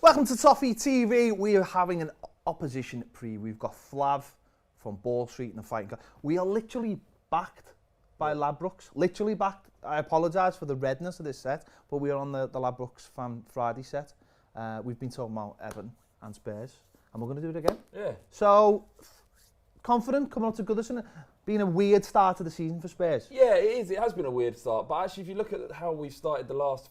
Welcome to Toffee TV. We are having an opposition preview. We've got Flav from Ball Street and the Fighting Cock. We are literally backed by Ladbrokes. Literally backed. I apologise for the redness of this set, but we are on the Ladbrokes Fan Friday set. We've been talking about Everton and Spurs, and we're going to do it again. Yeah. So, confident coming up to Goodison. Been a weird start to the season for Spurs. Yeah, it is. It has been a weird start. But actually, if you look at how we've started the last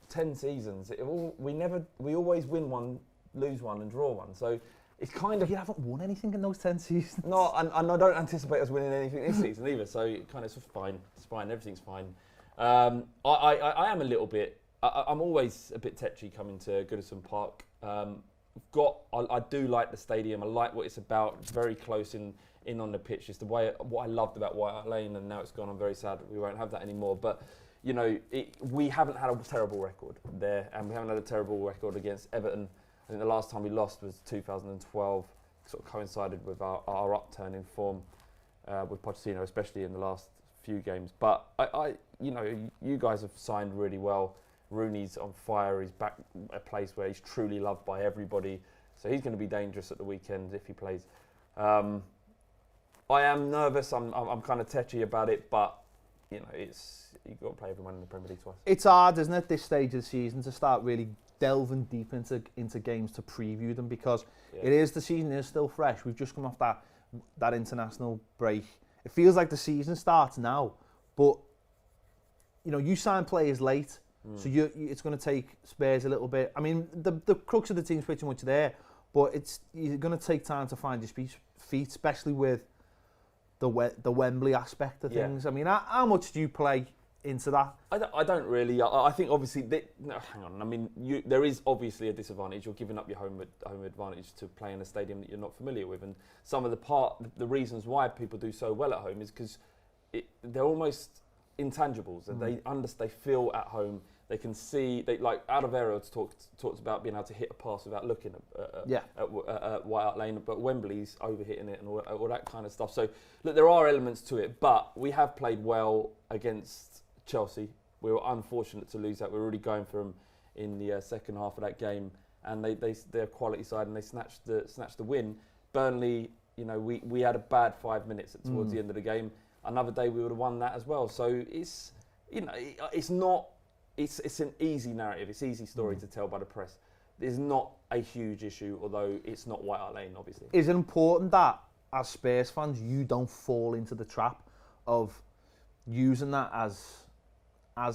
10 seasons, we always win one, lose one, and draw one. So it's kind of... You haven't won anything in those 10 seasons. No, and I don't anticipate us winning anything this season either. So it kind of fine. It's fine. Everything's fine. I am a little bit... I'm always a bit tetchy coming to Goodison Park. I do like the stadium. I like what it's about. It's very close in on the pitch. It's the way what I loved about White Hart Lane, and now it's gone. I'm very sad that we won't have that anymore. But you know, we haven't had a terrible record there, and we haven't had a terrible record against Everton. I think the last time we lost was 2012. Sort of coincided with our upturn in form with Pochettino, especially in the last few games. But you guys have signed really well. Rooney's on fire. He's back a place where he's truly loved by everybody. So he's going to be dangerous at the weekend if he plays. I am nervous. I'm kind of tetchy about it, but you know, you've got to play everyone in the Premier League twice. It's hard, isn't it, this stage of the season to start really delving deep into games to preview them, because the season is still fresh. We've just come off that international break. It feels like the season starts now, but you know, you sign players late. So it's going to take Spurs a little bit. I mean, the crux of the team's pretty much there, but you're going to take time to find your feet, especially with the Wembley aspect of things. I mean, how much do you play into that? I don't really. I think obviously, hang on. I mean, there is obviously a disadvantage. You're giving up your home advantage to play in a stadium that you're not familiar with, and some of the reasons why people do so well at home is because they're almost intangibles, and they feel at home. They can see. Like Alderweireld talks about being able to hit a pass without looking at White Hart Lane, but Wembley's overhitting it and all that kind of stuff. So look, there are elements to it, but we have played well against Chelsea. We were unfortunate to lose that. We were really going for them in the second half of that game, and they're a quality side, and they snatched the win. Burnley, you know, we had a bad 5 minutes towards the end of the game. Another day we would have won that as well. So it's, you know, it's not. It's an easy narrative. It's an easy story to tell by the press. It's not a huge issue, although it's not White Hart Lane, obviously. Is it important that, as Spurs fans, you don't fall into the trap of using that as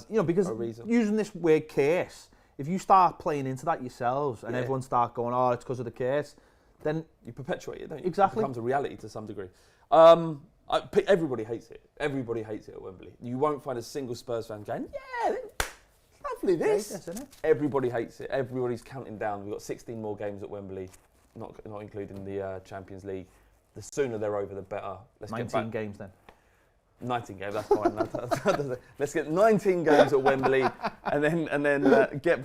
you know, because using this weird curse, if you start playing into that yourselves and everyone start going, oh, it's because of the curse, then you perpetuate it, don't you? Exactly. It becomes a reality to some degree. Everybody hates it. Everybody hates it at Wembley. You won't find a single Spurs fan going, yeah, lovely this. Isn't it? Everybody hates it. Everybody's counting down. We've got 16 more games at Wembley, not including the Champions League. The sooner they're over, the better. 19 games then. 19 games, that's fine. Let's get 19 games at Wembley, and then get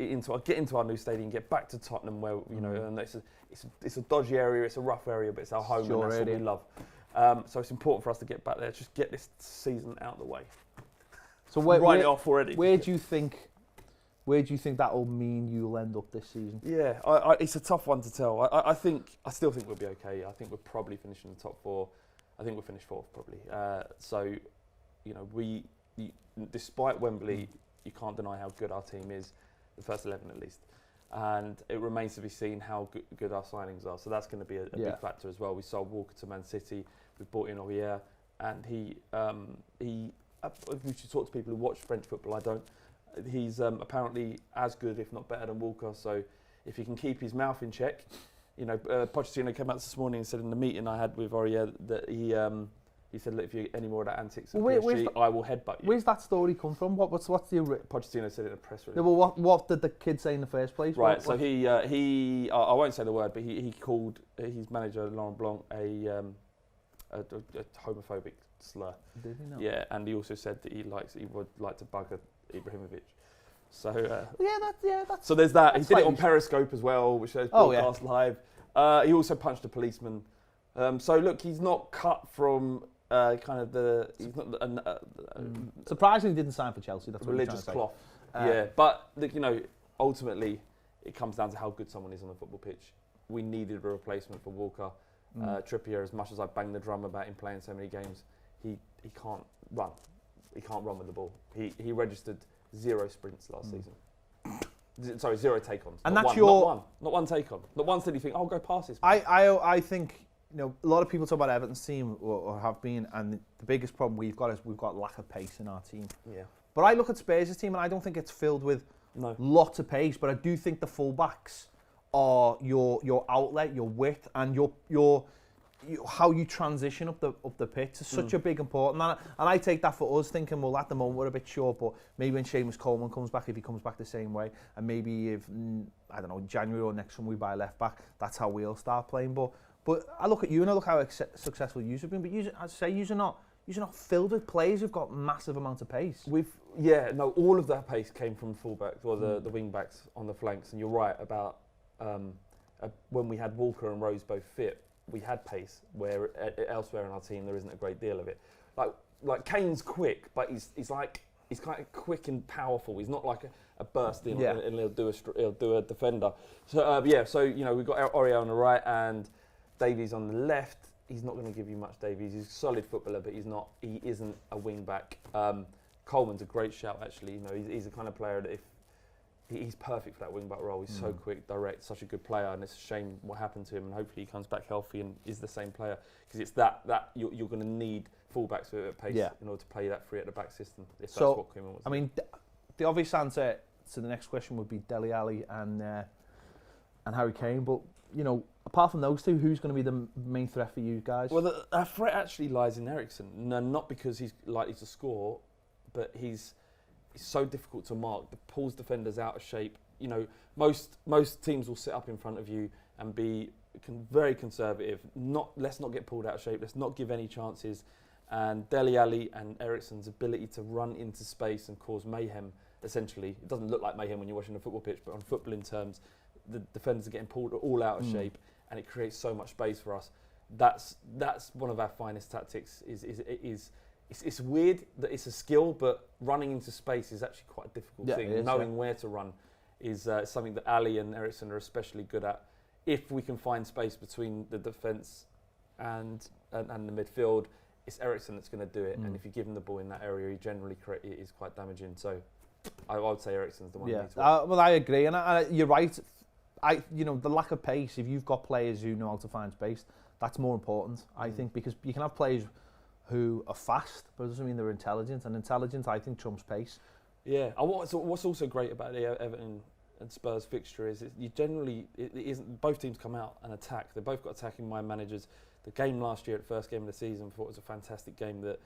into our new stadium, get back to Tottenham, where you know, and it's a dodgy area, it's a rough area, but it's our home, and that's what we love. So it's important for us to get back there. Just get this season out of the way. So write it off already. Where do you think that will mean you'll end up this season? Yeah, it's a tough one to tell. I still think we'll be okay. I think we'll probably finish in the top 4. I think we'll finish 4th probably. So, you know, despite Wembley, you can't deny how good our team is, the first 11 at least. And it remains to be seen how good our signings are. So that's going to be a big factor as well. We sold Walker to Man City. We brought in Aurier, and he. If you talk to people who watch French football, I don't. He's apparently as good, if not better, than Walker. So if he can keep his mouth in check. You know, Pochettino came out this morning and said in the meeting I had with Aurier that he said, look, if you get any more of that antics at PSG, I will headbutt you. Where's that story come from? What's the Pochettino said it in a press release. Yeah, well, what did the kid say in the first place? Right, so he I won't say the word, but he called his manager Laurent Blanc a homophobic slur. Did he not? Yeah, and he also said that he would like to bugger Ibrahimovic. So that's so there's that. He did it on Periscope as well, which shows broadcast live. He also punched a policeman. So look, he's not cut from kind of the. He's not surprisingly didn't sign for Chelsea. That's what religious cloth. Yeah, but look, you know, ultimately, it comes down to how good someone is on the football pitch. We needed a replacement for Walker. Trippier, as much as I bang the drum about him playing so many games, he can't run. He can't run with the ball. He registered 0 sprints last season. Sorry, 0 take-ons. And not that's one, not one take-on. Not once did he think, "Oh, go past this." I think, you know, a lot of people talk about Everton's team or have been, and the biggest problem we've got is we've got lack of pace in our team. Yeah. But I look at Spurs' team and I don't think it's filled with lots of pace, but I do think the fullbacks are your outlet, your width, and your how you transition up the pitch is such a big important. And I take that for us, thinking, well, at the moment we're a bit short, but maybe when Seamus Coleman comes back, if he comes back the same way, and maybe if I don't know, in January or next summer we buy a left back, that's how we'll start playing. But I look at you and I look how successful you've been. But I'd say you're not filled with players who've got massive amounts of pace. All of that pace came from fullbacks or the wing backs on the flanks. And you're right about when we had Walker and Rose both fit, we had pace, where elsewhere in our team there isn't a great deal of it. Like Kane's quick, but he's kind of quick and powerful. He's not like a burst in and he'll do a defender. So you know, we've got Aurier on the right and Davies on the left. He's not going to give you much, Davies. He's a solid footballer, but he isn't a wing back. Coleman's a great shout, actually. You know, he's the kind of player that if he's perfect for that wing back role. He's so quick, direct, such a good player, and it's a shame what happened to him. And hopefully he comes back healthy and is the same player, because it's that you're going to need fullbacks with pace in order to play that free at the back system. If that's what Koeman wants. I mean, the obvious answer to the next question would be Dele Alli and Harry Kane, but you know, apart from those two, who's going to be the main threat for you guys? Well, our threat actually lies in Eriksen. No, not because he's likely to score, but he's so difficult to mark. Pulls defenders out of shape. You know, most teams will sit up in front of you and be very conservative. Let's not get pulled out of shape. Let's not give any chances. And Dele Alli and Eriksen's ability to run into space and cause mayhem. Essentially, it doesn't look like mayhem when you're watching a football pitch, but on footballing terms, the defenders are getting pulled all out of shape, and it creates so much space for us. That's one of our finest tactics. It's weird that it's a skill, but running into space is actually quite a difficult thing. Knowing where to run is something that Ali and Eriksen are especially good at. If we can find space between the defence and the midfield, it's Eriksen that's going to do it. And if you give him the ball in that area, he generally is quite damaging. So I would say Eriksen's the one. Yeah, well, I agree, and you're right. The lack of pace. If you've got players who know how to find space, that's more important, I think, because you can have players who are fast, but it doesn't mean they're intelligent. And intelligence, I think, trumps pace. Yeah. And what's also great about the Everton and Spurs fixture is you generally it isn't both teams come out and attack. They've both got attacking mind managers. The game last year, at the first game of the season, I thought was a fantastic game that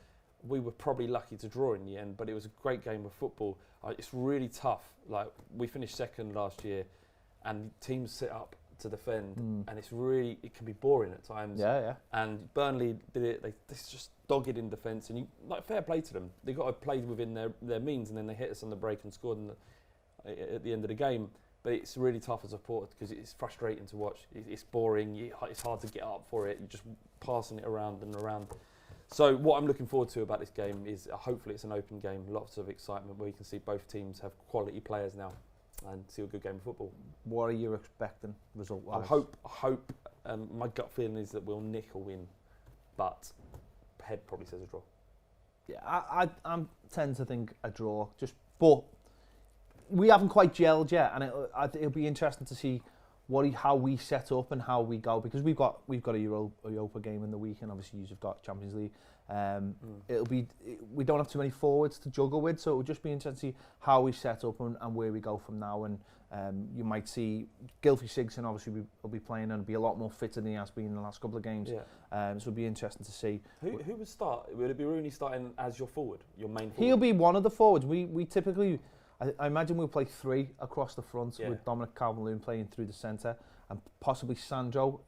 we were probably lucky to draw in the end, but it was a great game of football. It's really tough. Like, we finished second last year, and teams sit up to defend, and it can be boring at times. Yeah. And Burnley did it. They just dogged in defence, and fair play to them. They got to play within their means, and then they hit us on the break and scored at the end of the game. But it's really tough as a supporter because it's frustrating to watch. It's boring. It's hard to get up for it. You're just passing it around and around. So what I'm looking forward to about this game is hopefully it's an open game, lots of excitement where you can see both teams have quality players now and see a good game of football. What are you expecting result-wise? I hope my gut feeling is that we'll nick a win, but head probably says a draw. Yeah, I tend to think a draw, but we haven't quite gelled yet, and it'll be interesting to see how we set up and how we go, because we've got a Europa game in the week, and obviously you've got Champions League. We don't have too many forwards to juggle with, so it'll just be interesting to see how we set up and where we go from now. And you might see Gylfi Sigurdsson obviously will be playing and be a lot more fitter than he has been in the last couple of games. So it'll be interesting to see. Who would start? Would it be Rooney starting as your forward, your main forward? He'll be one of the forwards. We typically, I imagine we'll play three across the front with Dominic Calvert-Lewin playing through the centre, and possibly Sandro.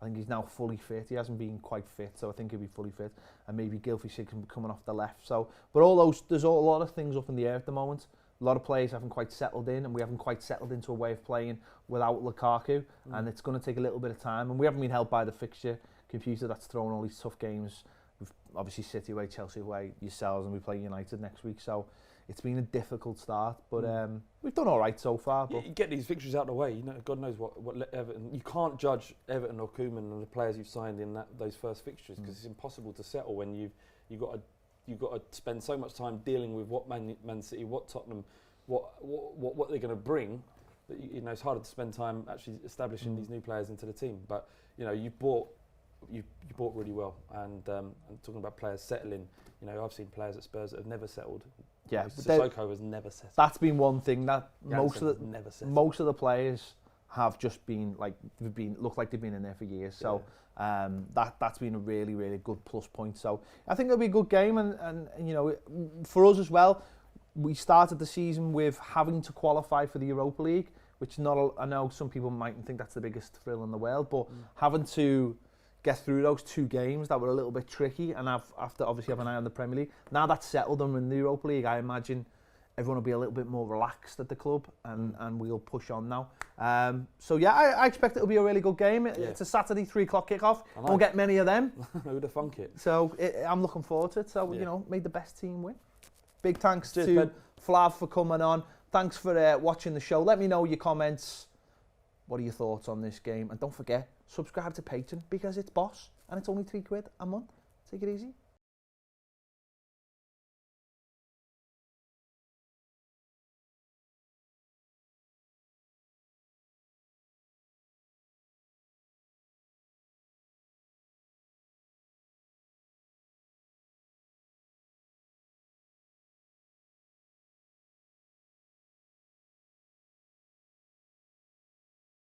I think he's now fully fit. He hasn't been quite fit, so I think he'll be fully fit. And maybe Gylfi Sigurdsson coming off the left. So, but there's a lot of things up in the air at the moment. A lot of players haven't quite settled in, and we haven't quite settled into a way of playing without Lukaku. And it's going to take a little bit of time. And we haven't been helped by the fixture computer that's thrown all these tough games We've obviously City away, Chelsea away, yourselves, and we play United next week. So it's been a difficult start, but we've done all right so far. But you get these victories out of the way. You know, God knows what Everton. You can't judge Everton or Koeman and the players you've signed in those first fixtures because it's impossible to settle when you've got to spend so much time dealing with what Man City, what Tottenham, what they're going to bring. That you know, it's harder to spend time actually establishing these new players into the team. But you know, you bought really well, and talking about players settling. You know, I've seen players at Spurs that have never settled. yeah, Sissoko has never settled. that's been one thing that Janssen most of the players have just been like look like they've been in there for years. So that's been a really, really good plus point. So I think it'll be a good game, and you know, for us as well, we started the season with having to qualify for the Europa League, which I know some people mightn't think that's the biggest thrill in the world, but having to get through those 2 games that were a little bit tricky, and after obviously have an eye on the Premier League. Now that's settled them in the Europa League, I imagine everyone will be a little bit more relaxed at the club, and we'll push on now. So yeah, I expect it'll be a really good game. It's a Saturday 3 o'clock kickoff. Won't get many of them. Who'd have thunk it? So I'm looking forward to it. So you know, may the best team win. Big thanks to Ben. Flav for coming on. Thanks for watching the show. Let me know your comments. What are your thoughts on this game? And don't forget, subscribe to Patreon because it's boss and it's only £3 a month. Take it easy.